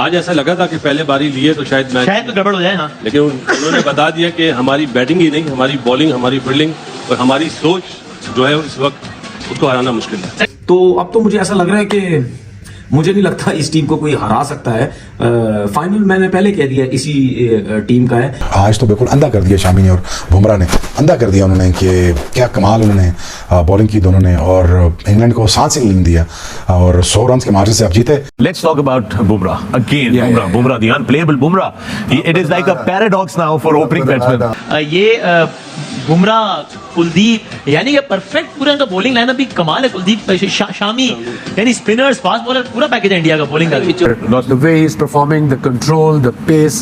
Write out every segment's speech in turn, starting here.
आज ऐसा लगा था कि पहले बारी लिए तो शायद मैच तो गड़बड़ हो जाए। हाँ, लेकिन उन्होंने बता दिया कि हमारी बैटिंग ही नहीं, हमारी बॉलिंग, हमारी फील्डिंग और हमारी सोच जो है इस वक्त उसको हराना मुश्किल है। तो अब तो मुझे ऐसा लग रहा है कि मुझे नहीं लगता इस टीम को कोई हरा सकता है। फाइनल मैंने पहले कह दिया इसी टीम का है। आज तो बिल्कुल अंधा कर दिया शामी ने और बुमराह ने, अंधा कर दिया उन्होंने कि क्या कमाल उन्होंने बॉलिंग की दोनों ने, और इंग्लैंड को सांस ही नहीं दिया और 100 रन के मार्जिन से आप जीते। Let's talk about Bumrah again. Bumrah, the unplayable Bumrah. It is like a paradox now for opening batsmen. ये बुमराह, कुलदीप, यानी कि परफेक्ट पूरा इनका बॉलिंग लाइनअप भी कमाल है। कुलदीप, शामी, यानी स्पिनर्स, फास्ट बॉलर, पूरा पैकेज है इंडिया का बॉलिंग का। The way he's performing, the control, the pace,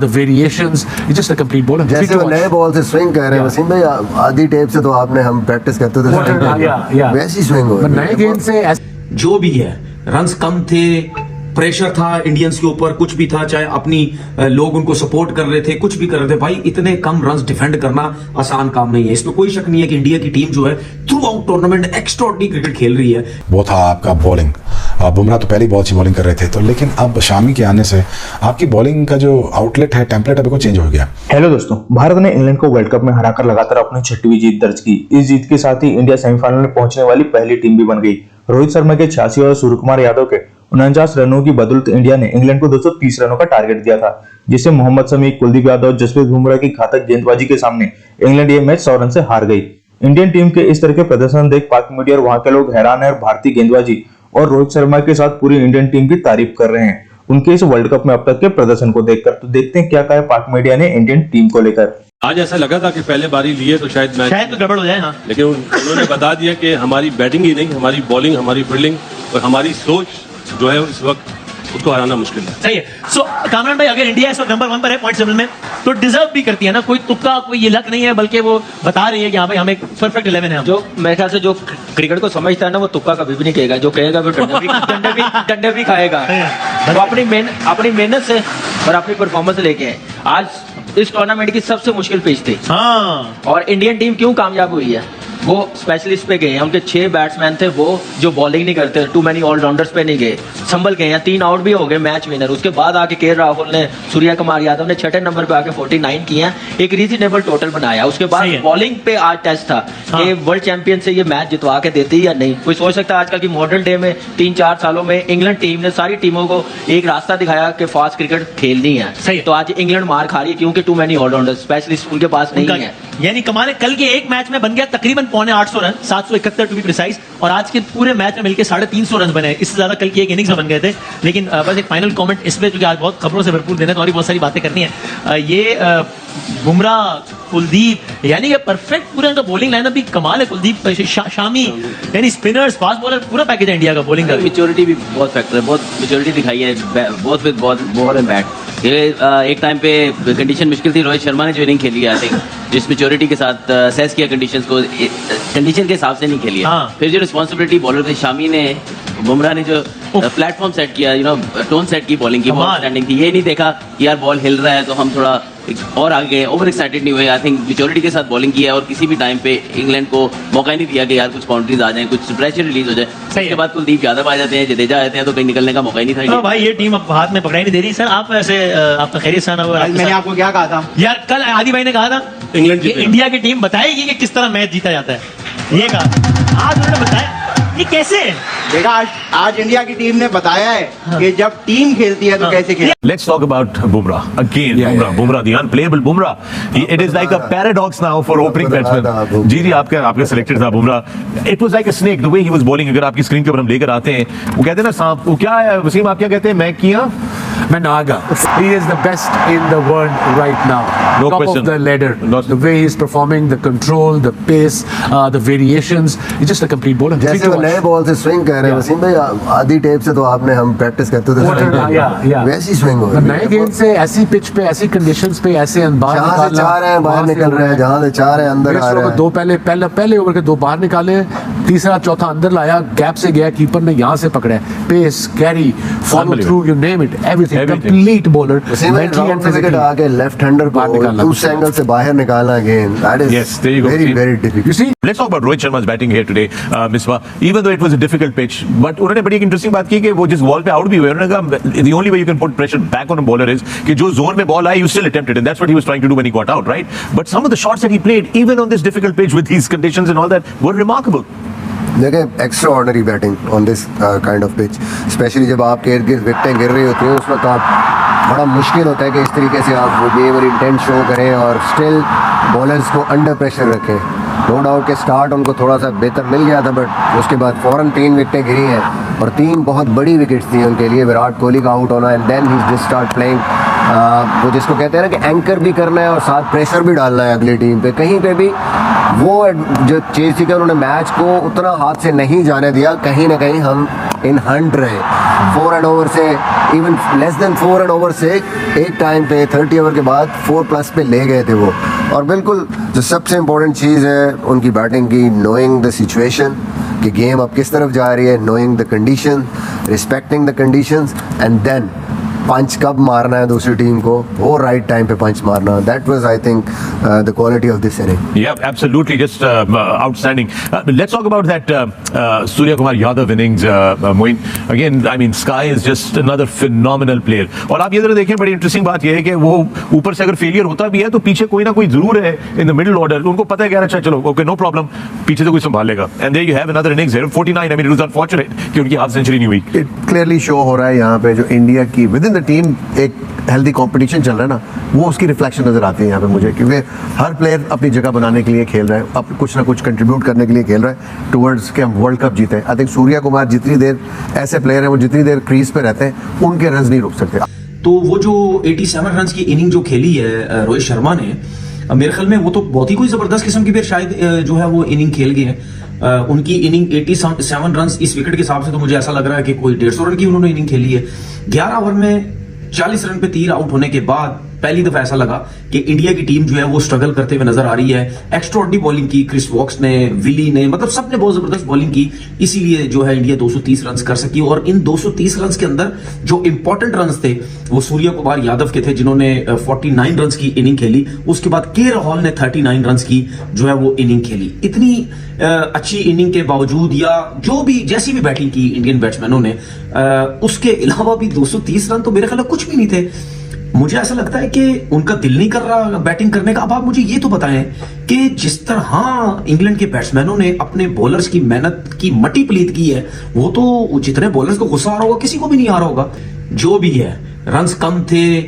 the variations, he's just a complete bowler. जैसे वो नए बॉल से स्विंग कर रहे हैं वसीम भाई, आधी टेप से तो आपने हम प्रैक्टिस करते थे वैसी स्विंग हो रही है। नए गेंद से जो भी है, रन्स कम थे, प्रेशर था इंडियंस के ऊपर, कुछ भी था, चाहे अपनी लोग उनको सपोर्ट कर रहे थे, कुछ भी कर रहे थे, भाई इतने कम रन्स डिफेंड करना आसान काम नहीं है। इसमें कोई शक नहीं है कि इंडिया की टीम जो है through out tournament extraordinary cricket खेल रही है। वो था आपका बॉलिंग। बुमराह तो पहली बॉल से बॉलिंग कर रहे थे, तो लेकिन अब शामी के आने से आपकी बॉलिंग का जो आउटलेट है, टेम्पलेट है, बिल्कुल चेंज हो गया। हेलो दोस्तों, भारत ने इंग्लैंड को वर्ल्ड कप में हराकर लगातार अपनी 6वीं जीत दर्ज की। इस जीत के साथ ही इंडिया सेमीफाइनल में पहुंचने वाली पहली टीम भी बन गई। रोहित शर्मा के 86 और सूर्यकुमार यादव के 49 रनों की बदौलत इंडिया ने इंग्लैंड को 230 रनों का टारगेट दिया था, जिससे मोहम्मद शमी, कुलदीप यादव, जसप्रीत बुमराह की घातक गेंदबाजी के सामने इंग्लैंड ये मैच 100 रन से हार गई। इंडियन टीम के इस तरह के प्रदर्शन देख पाक मीडिया और वहां के लोग हैरान है और भारतीय गेंदबाजी और रोहित शर्मा के साथ पूरी इंडियन टीम की तारीफ कर रहे हैं उनके इस वर्ल्ड कप में अब तक के प्रदर्शन को देखकर। तो देखते हैं क्या कहा पाक मीडिया ने इंडियन टीम को लेकर। आज ऐसा लगा था कि पहले बारी लिए तो शायद मैच तो गड़बड़ हो जाए। हाँ, लेकिन उन्होंने बता दिया कि हमारी बैटिंग ही नहीं, हमारी बॉलिंग, हमारी फील्डिंग और हमारी सोच जो है इस वक्त उसको हराना मुश्किल है। सही है। सो कामरान भाई, अगर इंडिया इस वक्त नंबर 1 पर है पॉइंट टेबल में, तो डिजर्व भी करती है ना, कोई तुक्का, कोई ये लक नहीं है, बल्कि वो बता रही है कि हाँ भाई हमें परफेक्ट 11 है। जो मेरे ख्याल से जो क्रिकेट को समझता है ना, वो तुक्का कभी भी नहीं कहेगा। जो कहेगा वो डंडे भी खाएगा। तो अपनी मेहनत से और अपनी परफॉर्मेंस लेके आए। आज इस टूर्नामेंट की सबसे मुश्किल पिच थी। हाँ, और इंडियन टीम क्यों कामयाब हुई है, वो स्पेशलिस्ट पे गए हैं। उनके 6 बैट्समैन थे वो जो बॉलिंग नहीं करते, टू मैनी ऑलराउंडर्स पे नहीं गए, संभल गए हैं। 3 आउट भी हो गए, मैच विनर। उसके बाद आके के राहुल ने, सूर्य कुमार यादव ने 6ठे नंबर पे आके 49 किए हैं, एक रीजनेबल टोटल बनाया। उसके बाद बॉलिंग पे आज टेस्ट था कि वर्ल्ड चैंपियन से ये मैच जितवा के देती या नहीं। कोई सोच सकता है आजकल की मॉडर्न डे में 3-4 सालों में इंग्लैंड टीम ने सारी टीमों को एक रास्ता दिखाया कि फास्ट क्रिकेट खेलनी है। तो आज इंग्लैंड मार खा रही है क्योंकि टू मैनी ऑलराउंडर स्पेशलिस्ट उनके पास नहीं है। यानी कमाल है, कल के एक मैच में बन गया तकरीबन 850 रन, 771 टू बी प्रिसाइज, और आज के पूरे मैच में मिलकर 350 रन बने। इससे ज्यादा कल की एक इनिंग्स में बन गए थे। लेकिन बस एक फाइनल कमेंट इस पे, क्योंकि आज बहुत खबरों से भरपूर देना, तो और बहुत सारी बातें करनी है। ये बुमराह, कुलदीप, यानी कि परफेक्ट पूरा इनका बॉलिंग लाइनअप भी कमाल है। कुलदीप, शामी, यानी स्पिनर्स, फास्ट बॉलर, पूरा पैकेज है इंडिया का बॉलिंग का। मैच्योरिटी भी बहुत फैक्टर है, बहुत मैच्योरिटी दिखाई है, बहुत विद बॉल एंड बैट। ये एक टाइम पे कंडीशन मुश्किल थी, रोहित शर्मा ने जो इनिंग खेली है, आई थिंक जिस मैच्योरिटी के साथ असेस किया कंडीशंस को, कंडीशन के हिसाब से नहीं खेली है। हाँ। फिर जो रिस्पांसिबिलिटी बॉलर थे, शामी ने, बुमराह ने जो प्लेटफॉर्म सेट किया, टोन सेट की बॉलिंग की, बहुत स्टैंडिंग थी। ये नहीं देखा कि यार बॉल हिल रहा है तो हम थोड़ा और आगे ओवर एक्साइटेड नहीं हुए। आई थिंक मैच्योरिटी के साथ बॉलिंग की है और किसी भी टाइम पे इंग्लैंड को मौका ही नहीं दिया कि यार कुछ बाउंड्रीज आ जाएं, कुछ प्रेशर रिलीज हो जाए। उसके बाद कुलदीप यादव आ जाते हैं, जडेजा आते हैं, तो कहीं निकलने का मौका ही नहीं था। तो भाई ये टीम अब हाथ में पकड़ाई नहीं दे रही। सर आप ऐसे आपका खैरियत सा ना हो। मैंने आपको क्या कहा था यार, कल आदि भाई ने कहा था इंग्लैंड इंडिया की टीम बताएगी कि किस तरह मैच जीता जाता है। ये कहा, आज उन्होंने बताया। ये कैसे देखा, आज इंडिया की टीम ने बताया है कि जब टीम खेलती है तो कैसे खेलती है। Let's talk about Bumrah again. Bumrah, the unplayable Bumrah. It is like a paradox now for opening batsmen. जी आपके सिलेक्टेड था Bumrah. It was like a snake the way he was bowling. अगर आपकी स्क्रीन के ऊपर हम लेकर आते हैं, वो कहते हैं ना सांप, वो क्या है वसीम, आप क्या कहते हैं? मैं किया Menaga. He is the best in the world right now. No Top question. of the ladder. The way he's performing, the control, the pace, the variations. He's just a complete bowler. जैसे वो नए ball से swing कर रहे हैं वसीम भाई, आधी tape से तो आपने हम प्रैक्टिस करते थे वैसी स्विंग हो रही है। नए गेंद से ऐसी पिच पे, ऐसी कंडीशंस पे, ऐसे अंदाज जहाँ से चाह रहे हैं बाहर निकल रहे हैं, जहाँ से चाह रहे हैं अंदर आ रहे हैं। पहले ओवर के 2 बाहर निकाले, तीसरा चौथा अंदर लाया, गैप से गया, कीपर ने यहाँ से पकड़ा है, pace, carry, follow through, you name it, everything, complete bowler, mentally and physically आके लेफ्ट हैंडर को उस एंगल से बाहर निकालना again, that is very very difficult. You see, let's talk about Rohit Sharma's batting here today, Misbah. Even though it was a difficult pitch, but उन्होंने बड़ी एक interesting बात की कि वो जिस बॉल पे आउट भी हुए, उन्होंने कहा the only way you can put pressure back on a bowler is कि जो जोन में ball I you still attempted it, and that's what he was trying to do when he got out, right? But some of the shots that he played, even on this difficult pitch with these conditions and all that, were remarkable. देखिए extra ordinary batting on this kind of pitch, specially जब आपके इर्द गिर्द विकेटें गिर रही होती हैं, उस वक्त आप बड़ा मुश्किल होता है कि इस तरीके से आप वो गेम और इंटेंट शो करें और स्टिल बॉलर्स को अंडर प्रेशर रखें। नो डाउट के स्टार्ट उनको थोड़ा सा बेहतर मिल गया था, बट उसके बाद फ़ौरन 3 विकेटें गिरी हैं और 3 बहुत बड़ी विकेट्स थी उनके लिए। विराट कोहली का आउट होना and then he just start playing, वो जिसको कहते हैं ना कि एंकर भी करना है और साथ प्रेशर भी डालना है अगली टीम पे। कहीं पे भी वो जो चीज़ थी कि उन्होंने मैच को उतना हाथ से नहीं जाने दिया, कहीं ना कहीं हम इन हंट रहे 4 एंड ओवर से, even less than 4 and over से एक टाइम पे 30 ओवर के बाद 4+ पे ले गए थे वो। और बिल्कुल जो सबसे इम्पोर्टेंट चीज़ है उनकी बैटिंग की, नोइंग द सिचुएशन कि गेम अब किस तरफ जा रही है, knowing the condition, respecting the conditions, and then punch कब मारना है दूसरी टीम को, वो राइट टाइम पे पंच मारना। That was I think the quality of this inning. Yeah, absolutely, just outstanding. Let's talk about that Surya Kumar Yadav innings, Moin. Again, I mean, Sky is just another phenomenal player. और आप ये जरा देखें, बड़ी interesting बात ये है कि वो ऊपर से अगर फेलियर होता भी है तो पीछे कोई ना कोई जरूर है इन द मिडिल ऑर्डर, उनको पता है कि अच्छा चलो ओके नो प्रॉब्लम, पीछे से कोई संभाल लेगा। And there you have another innings here 49। I mean it was unfortunate कि उनकी हाफ सेंचुरी नहीं हुई। इट क्लियरली शो हो रहा है यहाँ पे जो इंडिया की विद इन द टीम एक हेल्दी कंपटीशन चल रहा है ना, वो उसकी रिफ्लेक्शन नजर आती है यहाँ पे मुझे, क्योंकि हर प्लेयर अपनी जगह बनाने के लिए खेल रहा है, अब कुछ ना कुछ कंट्रीब्यूट करने के लिए खेल रहा है टुवर्ड्स के हम वर्ल्ड कप जीते। आई थिंक सूर्या कुमार जितनी देर ऐसे प्लेयर हैं, वो जितनी देर क्रीज पे रहते हैं उनके रन नहीं रुक सकते। तो वो जो 87 रन की इनिंग जो खेली है रोहित शर्मा ने, मेरे ख्याल में वो तो बहुत ही कोई जबरदस्त किस्म की फिर शायद जो है वो इनिंग खेल गए हैं। उनकी इनिंग 87 रन इस विकेट के हिसाब से तो मुझे ऐसा लग रहा है कि कोई 150 रन की उन्होंने इनिंग खेली है। 11 ओवर में 40 रन पे 3 आउट होने के बाद पहली दफा ऐसा लगा कि इंडिया की टीम जो है वो स्ट्रगल करते हुए नजर आ रही है। एक्स्ट्राऑर्डिनरी बॉलिंग की क्रिस वॉक्स ने, विली ने, मतलब सबने बहुत जबरदस्त बॉलिंग की, इसीलिए जो है इंडिया 230 रन कर सकी। और इन 230 रन के अंदर जो इंपॉर्टेंट रन थे वो सूर्य कुमार यादव के थे, जिन्होंने 49 रन की इनिंग खेली। उसके बाद के राहुल ने 39 रन की जो है वो इनिंग खेली। इतनी अच्छी इनिंग के बावजूद या जो भी जैसी भी बैटिंग की इंडियन बैट्समैनों ने, उसके अलावा भी 230 रन तो मेरे ख्याल कुछ भी नहीं थे। मुझे ऐसा लगता है कि उनका दिल नहीं कर रहा बैटिंग करने का। अब आप मुझे ये तो बताएं कि जिस तरह इंग्लैंड के बैट्समैनों ने अपने बॉलर्स की मेहनत की मट्टी पलीत की है, वो तो जितने बॉलर्स को गुस्सा आ रहा होगा किसी को भी नहीं आ रहा होगा। जो भी है, रन्स कम थे,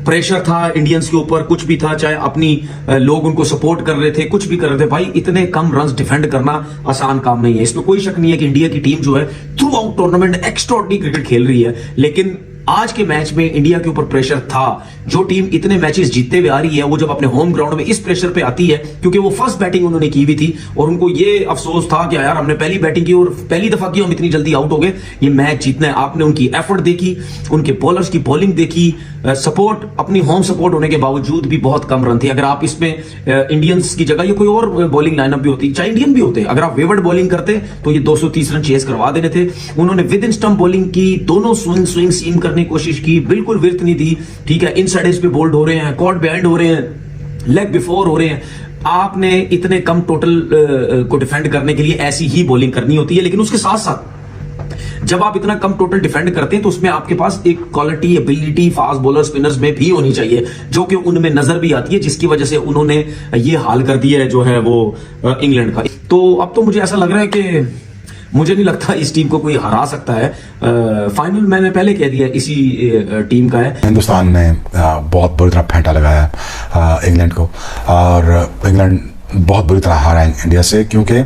प्रेशर था इंडियंस के ऊपर, कुछ भी था, चाहे अपनी लोग उनको सपोर्ट कर रहे थे, कुछ भी कर रहे थे, भाई इतने कम रन्स डिफेंड करना आसान काम नहीं है। इसमें कोई शक नहीं है कि इंडिया की टीम जो है through out tournament extraordinary cricket खेल रही है। लेकिन आज के मैच में इंडिया के ऊपर प्रेशर था। जो टीम इतने मैचेस जीतते हुए आ रही है, वो जब अपने होम ग्राउंड में इस प्रेशर पे आती है, क्योंकि वो फर्स्ट बैटिंग उन्होंने की हुई थी और उनको ये अफसोस था कि यार हमने पहली बैटिंग की और पहली दफा की, हम इतनी जल्दी आउट हो गए, ये मैच जीतना है। आपने उनकी एफर्ट देखी, उनके बॉलर्स की बॉलिंग देखी, सपोर्ट, अपनी होम सपोर्ट होने के बावजूद भी बहुत कम रन थे। अगर आप इसमें इंडियंस की जगह ये कोई और बॉलिंग लाइनअप भी होती, चाहे इंडियन भी होते, अगर आप वेवर्ड बॉलिंग करते तो ये 230 रन चेस करवा देने थे। उन्होंने विद इन स्टंप बॉलिंग की, दोनों स्विंग सीम करने की कोशिश की, बिल्कुल विर्थ नहीं दी। ठीक है, इनसाइड एज पे बोल्ड हो रहे हैं, कॉर्ड बिहाइंड हो रहे हैं, लेग बिफोर हो रहे हैं। आपने इतने कम टोटल को डिफेंड करने के लिए ऐसी ही बॉलिंग करनी होती है। लेकिन उसके साथ साथ जब आप इतना कम टोटल डिफेंड करते हैं तो उसमें आपके पास एक quality, ability fast bowler spinners में भी होनी चाहिए, जो कि उनमें नजर भी आती है, जिसकी वजह से उन्होंने ये हाल कर दिया है जो है वो इंग्लैंड का। तो अब तो मुझे ऐसा लग रहा है कि मुझे नहीं लगता इस टीम को कोई हरा सकता है। फाइनल मैंने पहले कह दिया इसी टीम का है। हिंदुस्तान ने बहुत बुरी तरह फेंटा लगाया इंग्लैंड को, और इंग्लैंड बहुत बुरी तरह हारा है इंडिया से, क्योंकि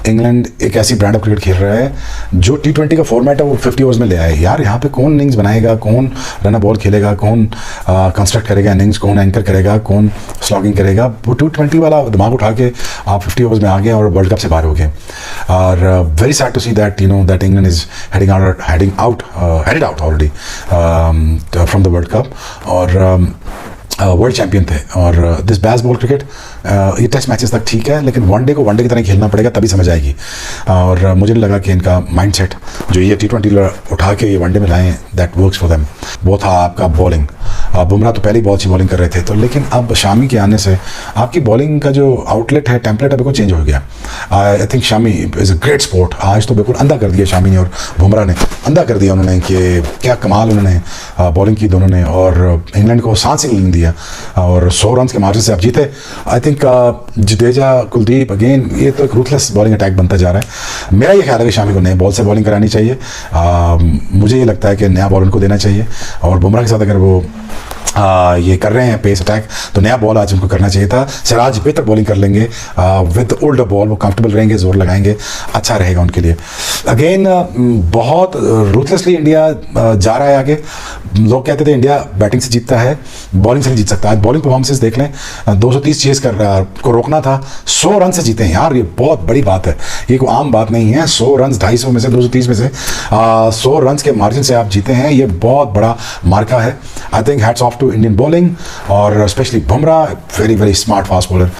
इंग्लैंड एक ऐसी ब्रांड ऑफ क्रिकेट खेल रहा है जो T20 का फॉर्मेट है वो 50 ओवर्स में ले आए। यार यहाँ पे कौन इनिंग्स बनाएगा, कौन रन बॉल खेलेगा, कौन कंस्ट्रक्ट करेगा इनिंग्स, कौन एंकर करेगा, कौन स्लॉगिंग करेगा। वो T20 वाला दिमाग उठा के आप 50 ओवर्स में आ गए और वर्ल्ड कप से बाहर हो गए। और very sad to see that that England is headed out already from the world cup. और वर्ल्ड चैंपियन थे। और दिस बेसबॉल क्रिकेट ये टेस्ट मैचेस तक ठीक है, लेकिन वनडे को वनडे की तरह खेलना पड़ेगा, तभी समझ आएगी। और मुझे लगा कि इनका माइंडसेट जो ये T20 उठा के ये वनडे में लाए, दैट वर्क्स फॉर देम। वो था आपका बॉलिंग। बुमराह तो पहले ही बहुत अच्छी बॉलिंग कर रहे थे, तो लेकिन अब शामी के आने से आपकी बॉलिंग का जो आउटलेट है, टेम्पलेट है, बिल्कुल चेंज हो गया। I think Shami is a great sport. आज तो बिल्कुल अंधा कर दिया शामी ने और बुमराह ने, अंधा कर दिया उन्होंने कि क्या कमाल उन्होंने बॉलिंग की दोनों ने, और इंग्लैंड को सांस ही नहीं दिया और 100 रन के मार्जिन से आप जीते। I think Jadeja, Kuldeep, again ये तो एक रूथलेस बॉलिंग अटैक बनता जा रहा है। मेरा ये ख्याल है कि शामी को नए बॉल से बॉलिंग करानी चाहिए। मुझे ये लगता है कि नया बॉल उनको देना चाहिए, और बुमराह के साथ अगर वो ये कर रहे हैं पेस अटैक, तो नया बॉल आज उनको करना चाहिए था। सिराज बेहतर बॉलिंग कर लेंगे विद ओल्डर बॉल, वो कंफर्टेबल रहेंगे, जोर लगाएंगे, अच्छा रहेगा उनके लिए। अगेन बहुत रूथलेसली इंडिया जा रहा है आगे। लोग कहते थे इंडिया बैटिंग से जीतता है, बॉलिंग से नहीं जीत सकता। आज बॉलिंग परफॉर्मेंसेस देख लें, 230 चेज कर रहा है, को रोकना था, 100 रन से जीते हैं यार, ये बहुत बड़ी बात है, ये कोई आम बात नहीं है। 100 रन 250 में से 230 में से 100 रन के मार्जिन से आप जीते हैं, ये बहुत बड़ा मार्का है। I think hats off to Indian bowling, और specially Bumrah, very very smart fast bowler.